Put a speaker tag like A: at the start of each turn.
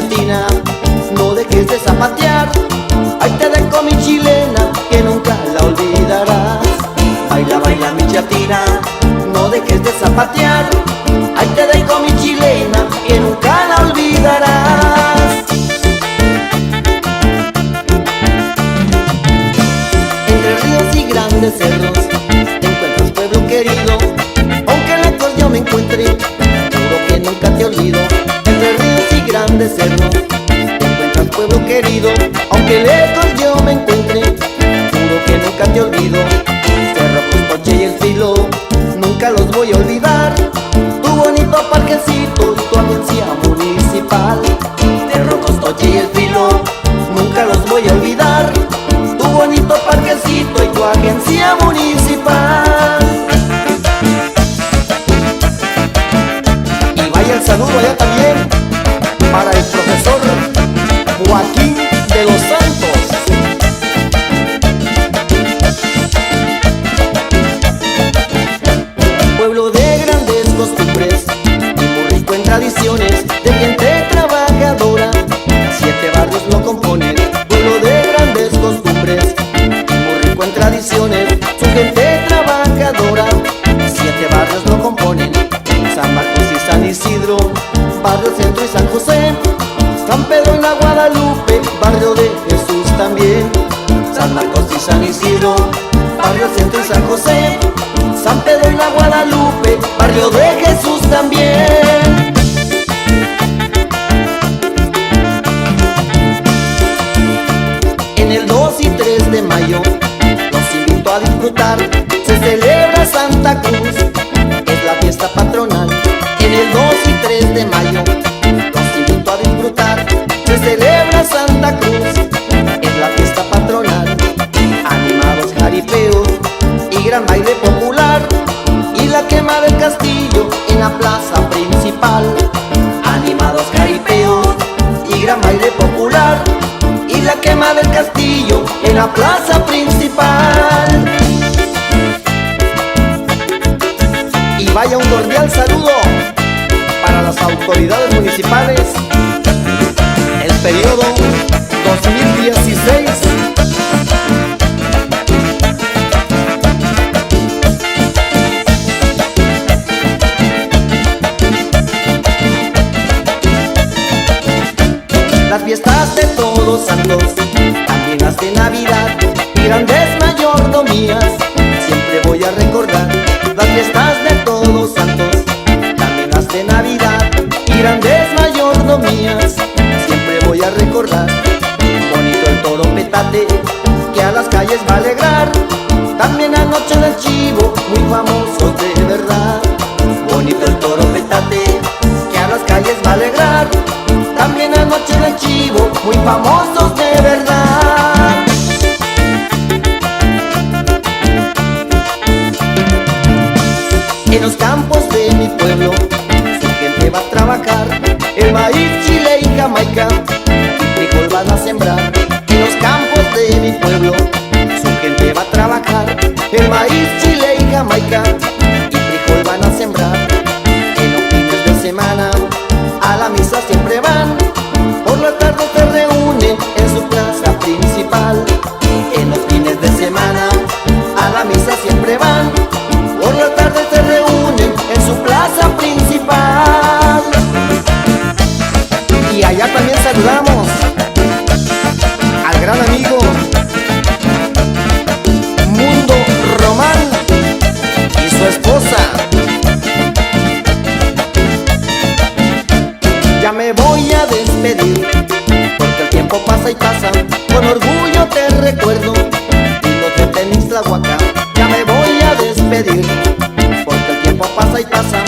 A: chatina, no dejes de zapatear. Ahí te dejo mi chilena, que nunca la olvidarás. Baila, baila mi chatina, no dejes de zapatear. Ahí te dejo mi chilena, que nunca la olvidarás. Entre ríos y grandes cerros te encuentras, pueblo querido. Aunque lejos yo me encuentre, juro que nunca te olvido. Entre ríos y grandes cerros te encuentras, pueblo querido. Aunque lejos yo me encuentre, juro que nunca te olvido. Cerro Coscoche y El Filo, nunca los voy a olvidar. Tu bonito parquecito y tu agencia municipal. Cerro Coscoche y El Filo, nunca los voy a olvidar. Tu bonito parquecito y tu agencia municipal. Y vaya el saludo allá también para el profesor Joaquín de los Santos. Pueblo de grandes costumbres y muy rico en tradiciones, de gente trabajadora, 7 barrios lo componen. Pueblo de grandes costumbres y muy rico en tradiciones, su gente trabajadora, 7 barrios lo componen. San Marcos y San Isidro, Barrio Centro y San José. San Pedro y la Guadalupe, barrio de Jesús también. San Marcos y San Isidro, Barrio Centro y San José. San Pedro y la Guadalupe, barrio de Jesús también. En el 2 y 3 de mayo los invito a disfrutar. Se celebra Santa Cruz, es la fiesta patronal. En el 2 y 3 de mayo los invito a disfrutar. Se celebra Santa Cruz, es la fiesta patronal. Animados jaripeos y gran baile popular, y la quema del castillo en la plaza principal. Animados jaripeos y gran baile popular, y la quema del castillo en la plaza principal. Y vaya un cordial saludo para las autoridades municipales. El periodo 2016. Las fiestas de Todos Santos, también las de Navidad y grandes mayordomías, siempre voy a recordar. Las fiestas de Todos Santos, también las de Navidad y grandes mayordomías, siempre voy a recordar. Bonito el toro petate, que a las calles va a alegrar. También la noche del chivo, muy famoso de verdad. Bonito el toro petate, que a las calles va a alegrar. También la noche del chivo, muy famosos de verdad. En los campos de mi pueblo, su gente va a trabajar. El maíz, chile y jamaica, y frijol van a sembrar. En los campos de mi pueblo, su gente va a trabajar. El maíz, chile y jamaica, y frijol van a sembrar. En los fines de semana, a la misa siempre van. Por la tarde se reúnen en su plaza principal. En los fines de semana, a la misa siempre van. Por la tarde se reúnen en su plaza principal. Y allá también saludamos al gran amigo Mundo Román y su esposa. Ya me voy a despedir, porque el tiempo pasa y pasa. Con orgullo te recuerdo, lindo de Tenixtlahuacán. Ya me voy a despedir, porque el tiempo pasa y pasa.